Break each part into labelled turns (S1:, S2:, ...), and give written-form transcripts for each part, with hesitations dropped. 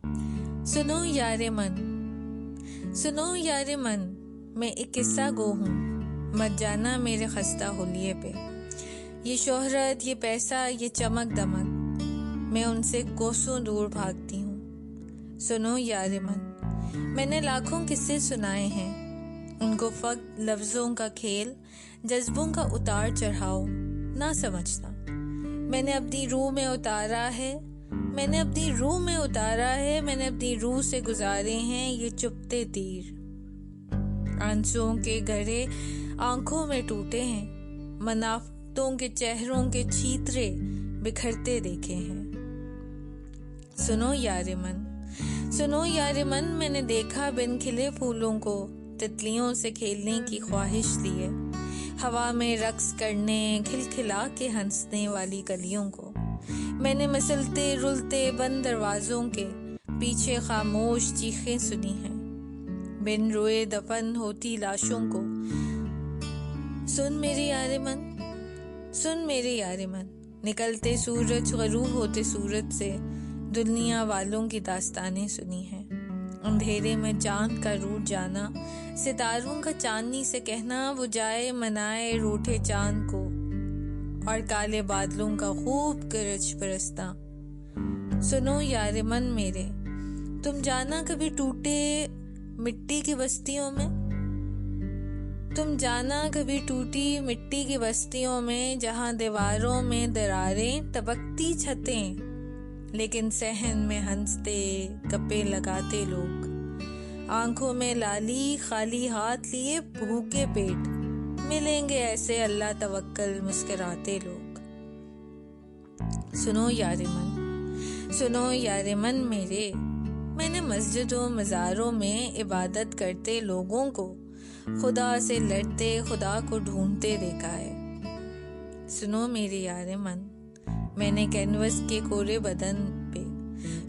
S1: سنو یار من، سنو یار من، میں ایک قصہ گو ہوں، مت جانا میرے خستہ حلیے پہ۔ یہ شہرت، یہ پیسہ، یہ چمک دمک، میں ان سے کوسوں دور بھاگتی ہوں۔ سنو یار من، میں نے لاکھوں قصے سنائے ہیں، ان کو فقط لفظوں کا کھیل، جذبوں کا اتار چڑھاؤ نہ سمجھتا۔ میں نے اپنی روح میں اتارا ہے، میں نے اپنی روح میں اتارا ہے، میں نے اپنی روح سے گزارے ہیں یہ چپتے تیر۔ آنسوؤں کے گھڑے آنکھوں میں ٹوٹے ہیں، منافتوں کے چہروں کے چیترے بکھرتے دیکھے ہیں۔ سنو یار من، سنو یار من، میں نے دیکھا بن کھلے پھولوں کو تتلیوں سے کھیلنے کی خواہش لیے، ہوا میں رقص کرنے، کھلکھلا کے ہنسنے والی کلیوں کو۔ میں نے مسلتے رلتے بند دروازوں کے پیچھے خاموش چیخیں سنی ہیں، بن روئے دفن ہوتی لاشوں کو۔ سن میرے یار من، سن میرے یار من، نکلتے سورج غروب ہوتے سورج سے دنیا والوں کی داستانیں سنی ہیں۔ اندھیرے میں چاند کا روٹ جانا، ستاروں کا چاندنی سے کہنا وہ جائے منائے روٹھے چاند کو، اور کالے بادلوں کا خوب گرج برسنا۔ سنو یار من میرے، تم جانا کبھی ٹوٹے مٹی کی بستیوں میں، تم جانا کبھی ٹوٹی مٹی کی بستیوں میں، جہاں دیواروں میں دراریں تبکتی چھتیں، لیکن صحن میں ہنستے گپے لگاتے لوگ، آنکھوں میں لالی خالی ہاتھ لیے بھوکے پیٹ، ملیں گے ایسے اللہ توکل مسکراتے لوگ۔ سنو یار من، سنو یار من میرے، میں نے مسجدوں مزاروں میں عبادت کرتے لوگوں کو خدا سے لڑتے خدا کو ڈھونڈتے دیکھا ہے۔ سنو میرے یار من، میں نے کینوس کے کورے بدن پہ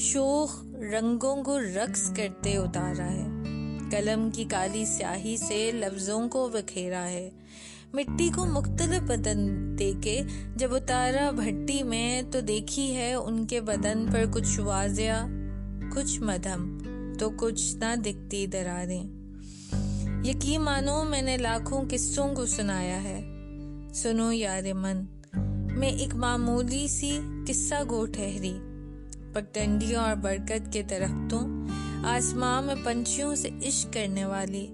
S1: شوخ رنگوں کو رقص کرتے اتارا ہے، قلم کی کالی سیاہی سے لفظوں کو بکھیرا ہے، مٹی کو مختلف بدن دے کے جب اتارا بھٹی میں تو دیکھی ہے ان کے بدن پر کچھ واضح، کچھ مدھم تو کچھ نہ دکھتی دراریں۔ یقین مانو میں نے لاکھوں قصوں کو سنایا ہے۔ سنو یار من، میں ایک معمولی سی قصہ گو ٹھہری، پگڈنڈیوں اور برکت کے درختوں، آسمان میں پنچھیوں سے عشق کرنے والی،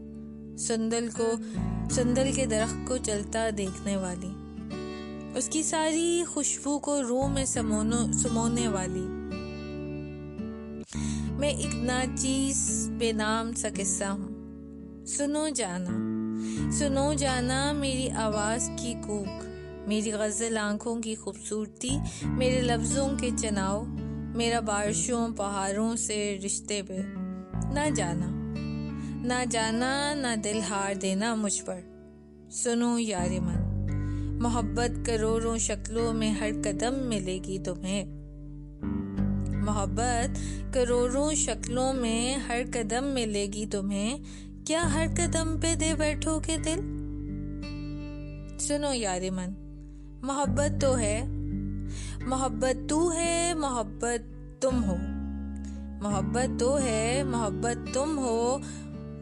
S1: سندل کے درخت کو چلتا دیکھنے والی، اس کی ساری خوشبو کو روح میں سمونے والی۔ میں ایک ناچیز بے نام سا قصہ ہوں۔ سنو جانا، سنو جانا میری آواز کی کوک، میری غزل آنکھوں کی خوبصورتی، میرے لفظوں کے چناؤ، میرا بارشوں پہاڑوں سے رشتے پہ۔ نہ جانا، نہ جانا، نہ دل ہار دینا مجھ پر۔ سنو یار من، محبت کروڑوں شکلوں میں ہر قدم ملے گی تمہیں، محبت کروڑوں شکلوں میں ہر قدم ملے گی تمہیں، کیا ہر قدم پہ دے بیٹھو گے دل؟ سنو یار من، محبت تو ہے، محبت تو ہے، محبت تم ہو، محبت تو ہے، محبت تم ہو،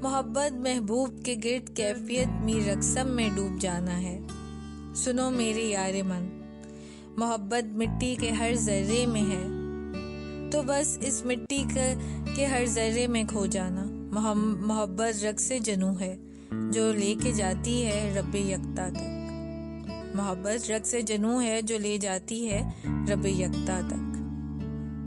S1: محبت محبوب کے گرد کیفیت می رقصم میں ڈوب جانا ہے۔ سنو میرے یار من، محبت مٹی کے ہر ذرے میں ہے، تو بس اس مٹی کے ہر ذرے میں کھو جانا۔ محبت رقص جنوں ہے جو لے کے جاتی ہے رب یکتا تک، محبت رقص جنوں ہے جو لے جاتی ہے رب یکتا تک۔